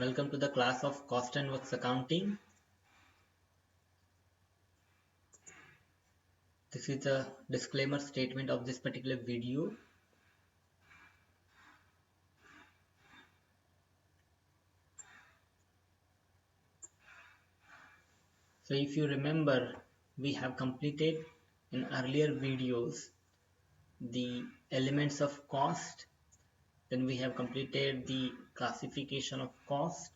Welcome to the class of Cost and Works Accounting. This is the disclaimer statement of this particular video. So if you remember, we have completed in earlier videos the elements of cost. Then we have completed the classification of cost.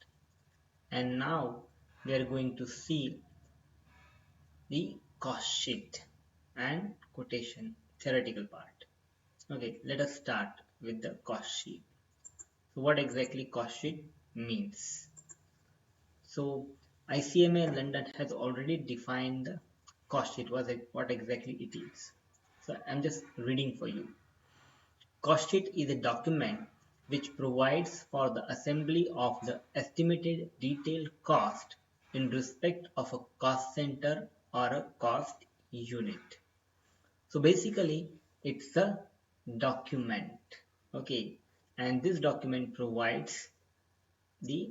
And now we are going to see the cost sheet and quotation theoretical part. Okay, let us start with the cost sheet. So what exactly cost sheet means? So ICMA London has already defined the cost sheet, what exactly it is. So I'm just reading for you. Cost sheet is a document which provides for the assembly of the estimated detailed cost in respect of a cost center or a cost unit. So basically it's a document, okay, and this document provides the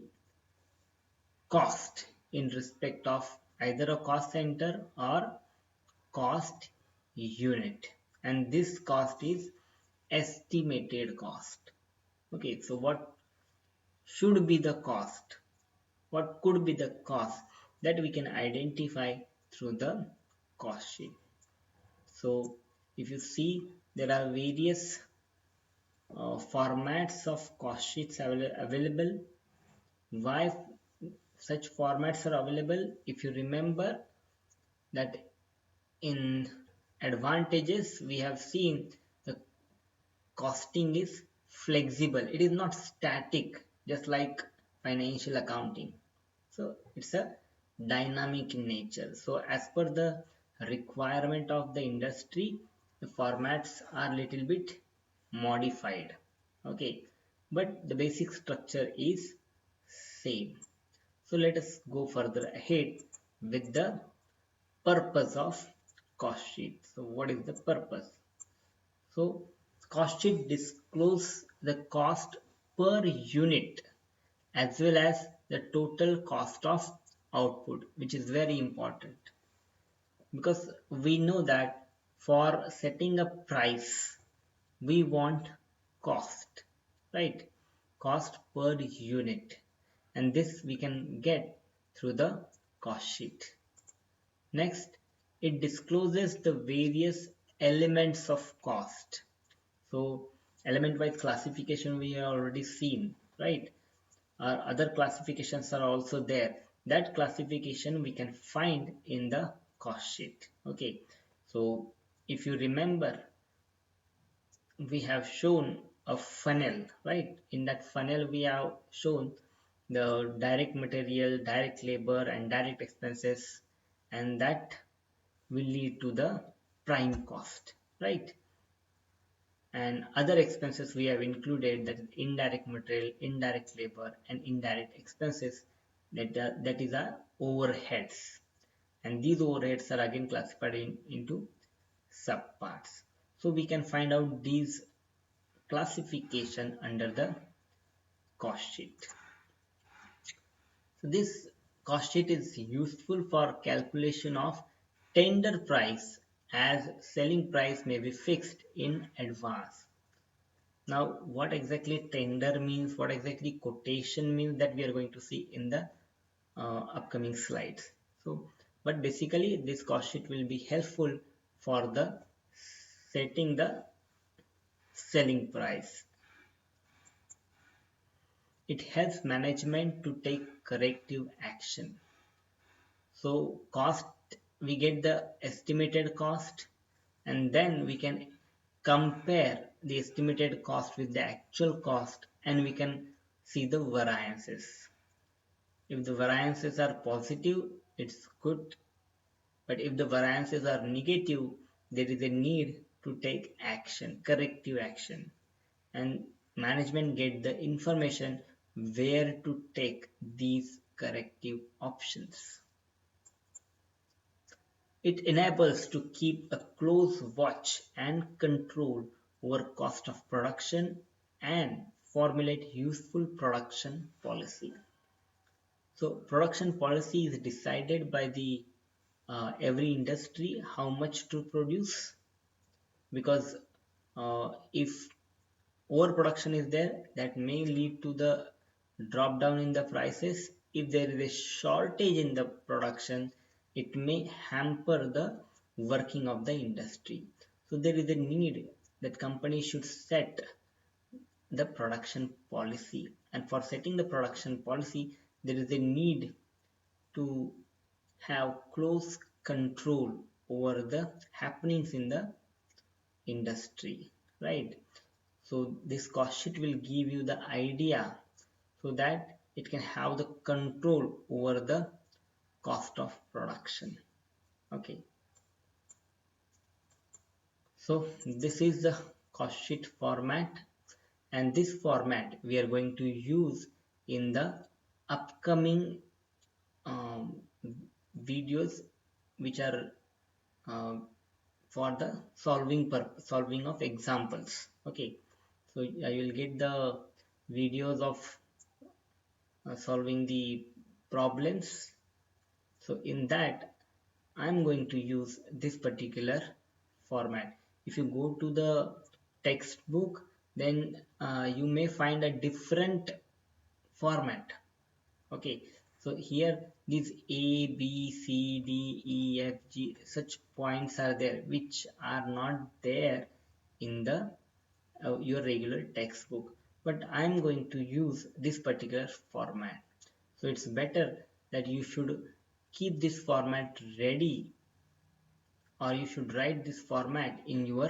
cost in respect of either a cost center or cost unit, and this cost is estimated cost. Okay, so what should be the cost, what could be the cost that we can identify through the cost sheet. So if you see, there are various formats of cost sheets available. Why such formats are available? If you remember that in advantages we have seen the costing is flexible, it is not static just like financial accounting. So it's a dynamic in nature. So as per the requirement of the industry, the formats are little bit modified, okay, but the basic structure is same. So let us go further ahead with the purpose of cost sheet. So what is the purpose? So cost sheet disclose the cost per unit as well as the total cost of output, which is very important because we know that for setting a price we want cost, right? Cost per unit, and this we can get through the cost sheet. Next, it discloses the various elements of cost. So element wise classification we have already seen, right? Other classifications are also there. That classification we can find in the cost sheet. Okay, so if you remember, we have shown a funnel, right? In that funnel we have shown the direct material, direct labor and direct expenses, and that will lead to the prime cost, right? And other expenses we have included, that is indirect material, indirect labor and indirect expenses, that is our overheads, and these overheads are again classified into subparts. So we can find out these classification under the cost sheet. So this cost sheet is useful for calculation of tender price, as selling price may be fixed in advance. Now what exactly tender means, what exactly quotation means, that we are going to see in the upcoming slides. So but basically this cost sheet will be helpful for the setting the selling price. It helps management to take corrective action. So cost, we get the estimated cost, and then we can compare the estimated cost with the actual cost, and we can see the variances. If the variances are positive, it's good, but if the variances are negative, there is a need to take action, corrective action, and management get the information where to take these corrective options. It enables to keep a close watch and control over cost of production and formulate useful production policy. So production policy is decided by the every industry how much to produce, because if overproduction is there, that may lead to the drop down in the prices. If there is a shortage in the production, it may hamper the working of the industry. So there is a need that companies should set the production policy, and for setting the production policy there is a need to have close control over the happenings in the industry, right? So this cost sheet will give you the idea so that it can have the control over the cost of production. Okay, so this is the cost sheet format, and this format we are going to use in the upcoming um, videos, which are uh, for the solving of examples. Okay, so I will get the videos of solving the problems. So in that I'm going to use this particular format. If you go to the textbook, then you may find a different format. Okay, so here these A, B, C, D, E, F, G, such points are there which are not there in the your regular textbook, but I'm going to use this particular format. So it's better that you should keep this format ready, or you should write this format in your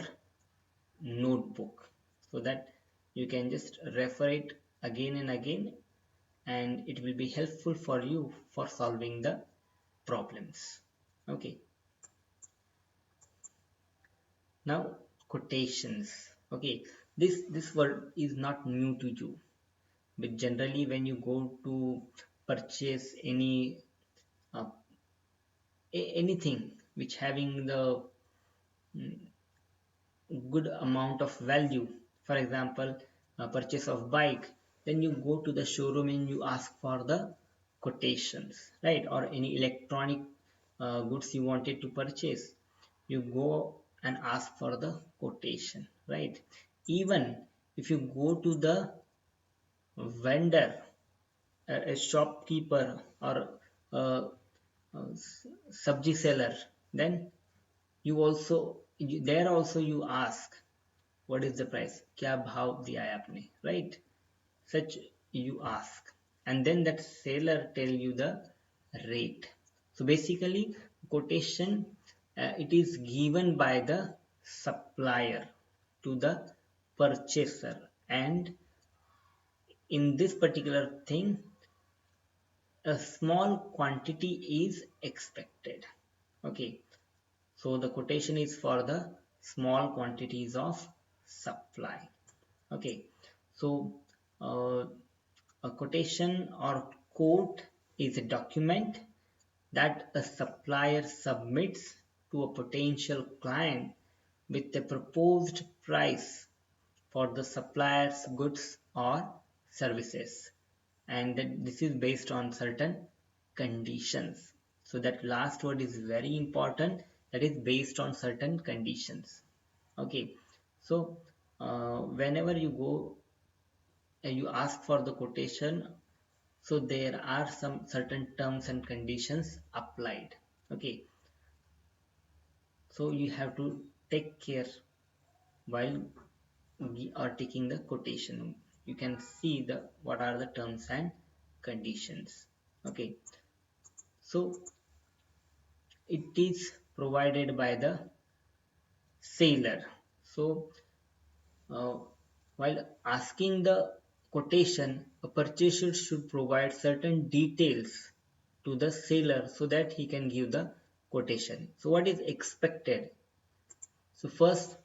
notebook, so that you can just refer it again and again, and it will be helpful for you for solving the problems. Okay, now quotations. Okay, this word is not new to you, but generally when you go to purchase uh, anything which having the good amount of value, for example purchase of bike, then you go to the showroom and you ask for the quotations, right? Or any electronic goods you wanted to purchase, you go and ask for the quotation, right? Even if you go to the vendor, a shopkeeper, or a, a subji seller, then there also you ask what is the price, क्या भाव दिया है आपने, right? Such you ask, and then that seller tell you the rate. So basically quotation, it is given by the supplier to the purchaser, and in this particular thing a small quantity is expected. Okay, so the quotation is for the small quantities of supply. Okay, so uh, a quotation or quote is a document that a supplier submits to a potential client with a proposed price for the supplier's goods or services, and that this is based on certain conditions. So that last word is very important, that is based on certain conditions. Okay, so whenever you go you ask for the quotation, so there are some certain terms and conditions applied. Okay, so you have to take care while we are taking the quotation. You can see the what are the terms and conditions. Okay, so it is provided by the seller. So uh, while asking the quotation, a purchaser should provide certain details to the seller so that he can give the quotation. So what is expected? So first,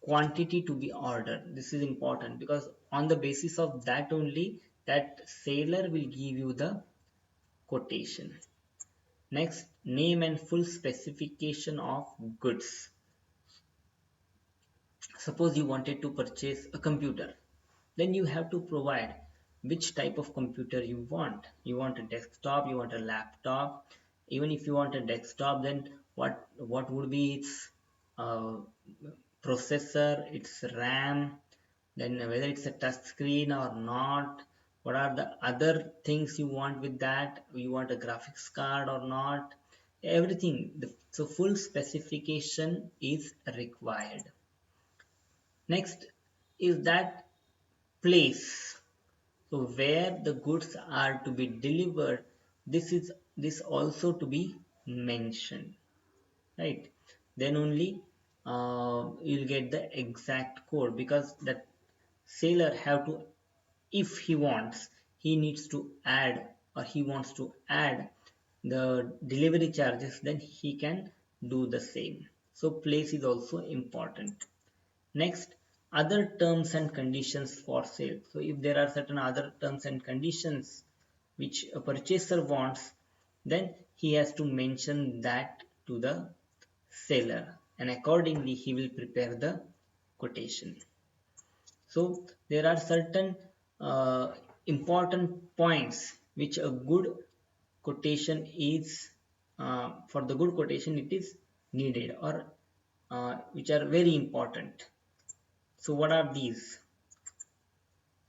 quantity to be ordered. This is important because on the basis of that only that seller will give you the quotation. Next, name and full specification of goods. Suppose you wanted to purchase a computer, then you have to provide which type of computer you want. You want a desktop, you want a laptop. Even if you want a desktop, then what would be its uh, processor, its RAM, then whether it's a touch screen or not, what are the other things you want with that, you want a graphics card or not, everything. So full specification is required. Next is that place, so where the goods are to be delivered, this also to be mentioned, right? Then only you'll get the exact code, because that seller have to, if he wants, he needs to add, or he wants to add the delivery charges, then he can do the same. So place is also important. Next, other terms and conditions for sale. So if there are certain other terms and conditions which a purchaser wants, then he has to mention that to the seller, and accordingly he will prepare the quotation. So there are certain important points which a good quotation is, for the good quotation it is needed, or which are very important. So what are these?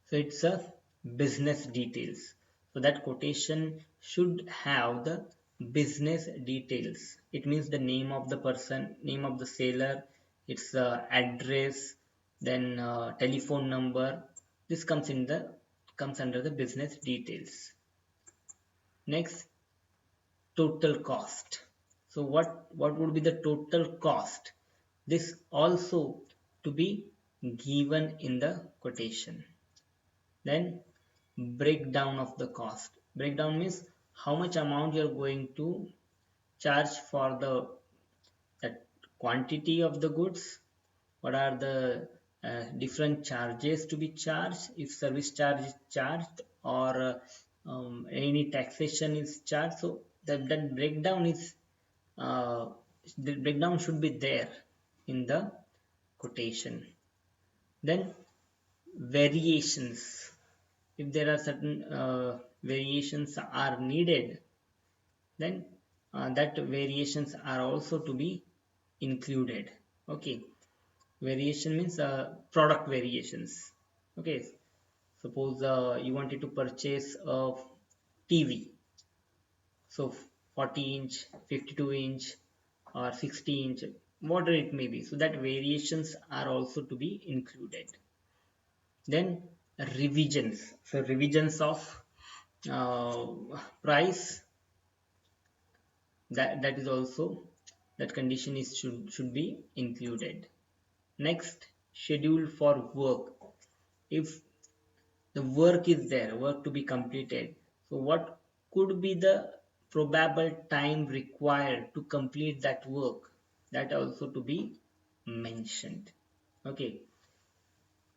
So it's a business details. So that quotation should have the business details. It means the name of the person, name of the seller, its address, then telephone number. This comes under the business details. Next, total cost. So what would be the total cost? This also to be given in the quotation. Then breakdown of the cost. Breakdown means how much amount you are going to charge for the that quantity of the goods, what are the different charges to be charged, if service charge is charged, or any taxation is charged. So that breakdown is the breakdown should be there in the quotation. Then variations, if there are certain variations are needed, then that variations are also to be included. Okay, variation means product variations. Okay, suppose you wanted to purchase a TV, so 40-inch, 52-inch, or 60-inch, whatever it may be, so that variations are also to be included. Then revisions, so revisions of uh, price, that is also, that condition is should be included. Next, schedule for work. If the work is there, work to be completed, so what could be the probable time required to complete that work, that also to be mentioned. Okay,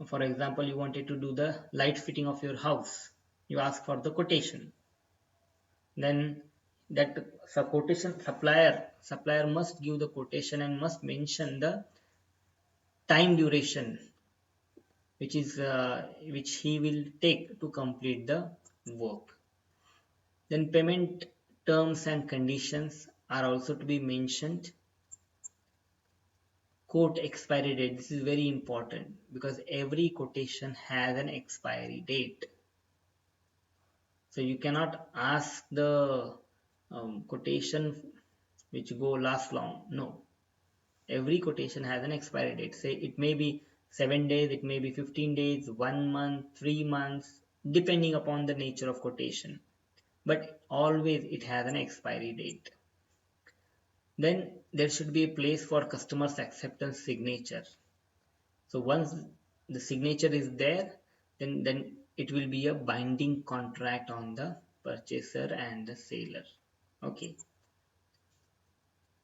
for example, you wanted to do the light fitting of your house, you ask for the quotation, then that quotation, supplier must give the quotation and must mention the time duration which he will take to complete the work. Then payment terms and conditions are also to be mentioned. Quote expiry date, this is very important because every quotation has an expiry date. So you cannot ask the quotation which go last long. No, every quotation has an expiry date. Say it may be 7 days, it may be 15 days, 1 month, 3 months, depending upon the nature of quotation. But always it has an expiry date. Then there should be a place for customer's acceptance signature. So once the signature is there, then it will be a binding contract on the purchaser and the seller. Okay.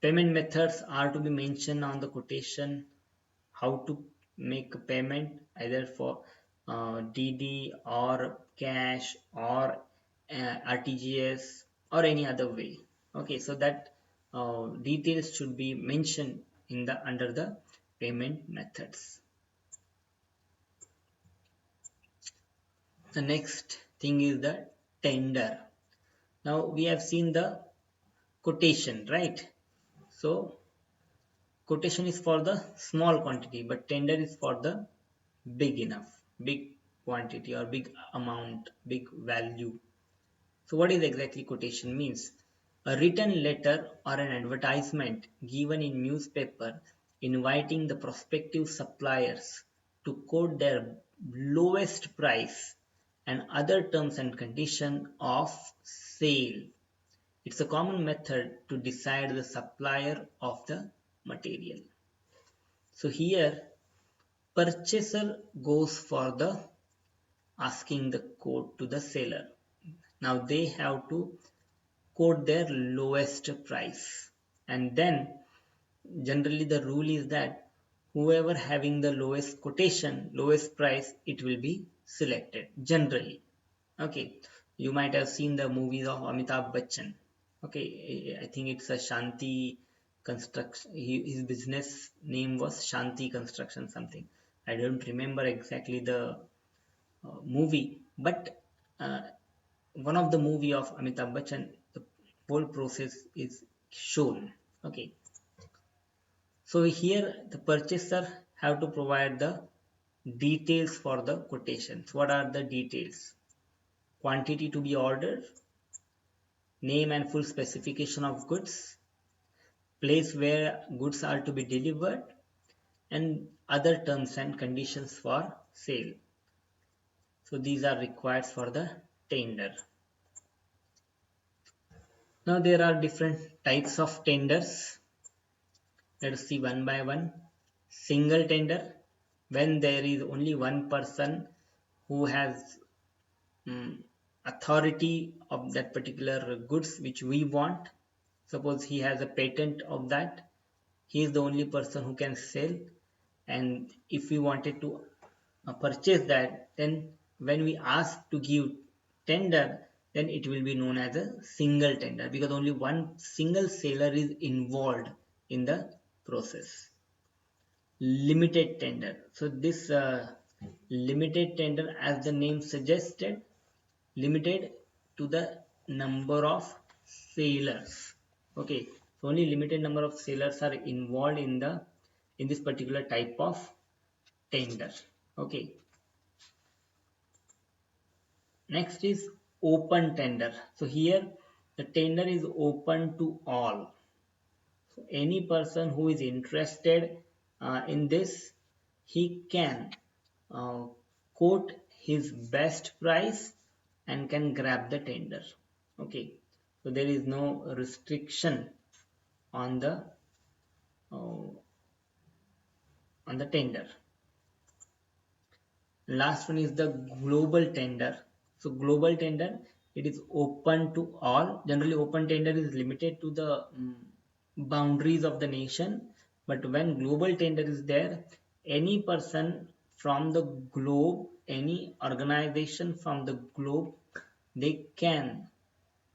Payment methods are to be mentioned on the quotation, how to make a payment, either for DD or cash or RTGS or any other way. Okay, so that details should be mentioned in the under the payment methods. The next thing is the tender. Now we have seen the quotation, right? So quotation is for the small quantity, but tender is for the big enough, big quantity or big amount, big value. So what is exactly quotation means? A written letter or an advertisement given in newspaper inviting the prospective suppliers to quote their lowest price and other terms and condition of sale. It's a common method to decide the supplier of the material. So here purchaser goes for the asking the quote to the seller. Now they have to quote their lowest price, and then generally the rule is that whoever having the lowest quotation, lowest price, it will be selected generally. Okay, you might have seen the movies of Amitabh Bachchan. Okay, I think it's a Shanti construction. His business name was Shanti Construction something. I don't remember exactly the movie, but uh, one of the movie of Amitabh Bachchan, the whole process is shown. Okay, so here the purchaser have to provide the details for the quotations. What are the details? Quantity to be ordered, name and full specification of goods, place where goods are to be delivered, and other terms and conditions for sale. So these are required for the tender. Now there are different types of tenders. Let us see one by one. Single tender, when there is only one person who has authority of that particular goods which we want. Suppose he has a patent of that, he is the only person who can sell, and if we wanted to purchase that, then when we ask to give tender, then it will be known as a single tender because only one single seller is involved in the process. Limited tender. So this limited tender, as the name suggested, limited to the number of sailors. Okay, so only limited number of sailors are involved in this particular type of tender. Okay, next is open tender. So here the tender is open to all. So any person who is interested in this, he can uh, quote his best price and can grab the tender. Okay, so there is no restriction on uh, the tender. Last one is the global tender. So global tender, it is open to all. Generally, open tender is limited to the boundaries of the nation. But when global tender is there, any person from the globe, any organization from the globe, they can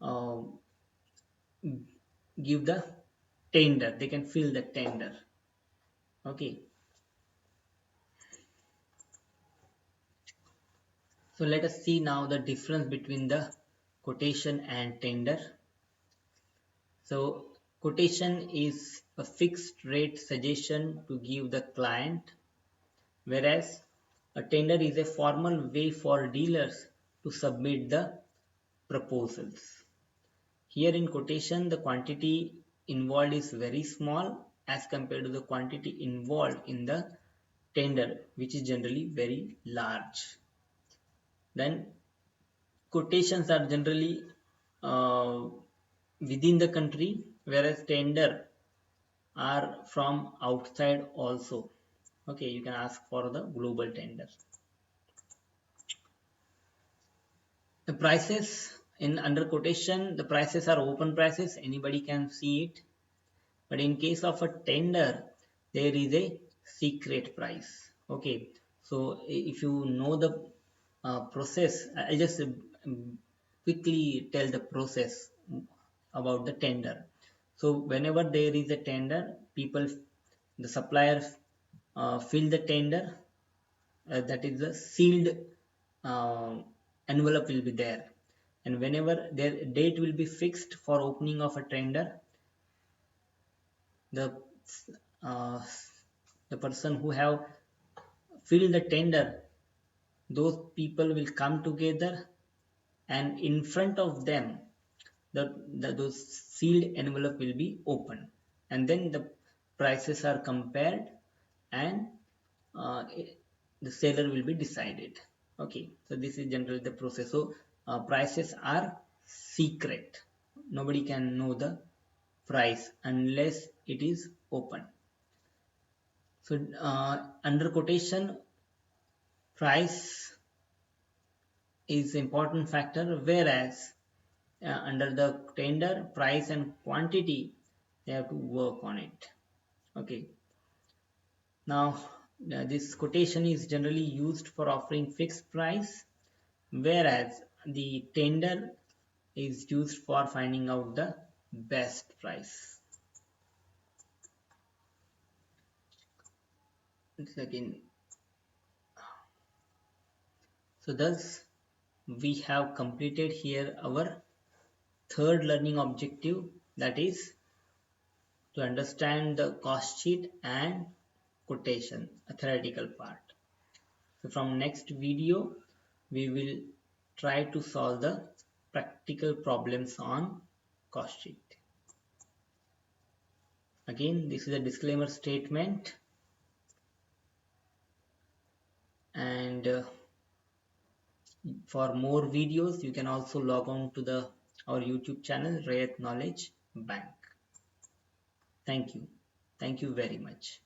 uh, give the tender. They can fill the tender. Okay. So let us see now the difference between the quotation and tender. So quotation is a fixed rate suggestion to give the client, whereas a tender is a formal way for dealers to submit the proposals. Here in quotation, the quantity involved is very small as compared to the quantity involved in the tender, which is generally very large. Then quotations are generally uh, within the country, whereas tender are from outside also. Okay, you can ask for the global tender. The prices in under quotation, the prices are open prices, anybody can see it. But in case of a tender, there is a secret price. Okay, so if you know the process, I'll just quickly tell the process about the tender. So whenever there is a tender, the suppliers fill the tender. That is the sealed uh, envelope will be there, and whenever their date will be fixed for opening of a tender, the uh, the person who have filled the tender, those people will come together, and in front of them those sealed envelope will be open, and then the prices are compared, and uh, the seller will be decided. Okay, so this is generally the process. So prices are secret. Nobody can know the price unless it is open. So under quotation, price is important factor, whereas under the tender, price and quantity, they have to work on it. Okay, now this quotation is generally used for offering fixed price, whereas the tender is used for finding out the best price. It's again, so thus we have completed here our third learning objective, that is to understand the cost sheet and quotation, a theoretical part. So from next video, we will try to solve the practical problems on cost sheet. Again, this is a disclaimer statement, and for more videos, you can also log on to our YouTube channel, Rayat Knowledge Bank. Thank you. Thank you very much.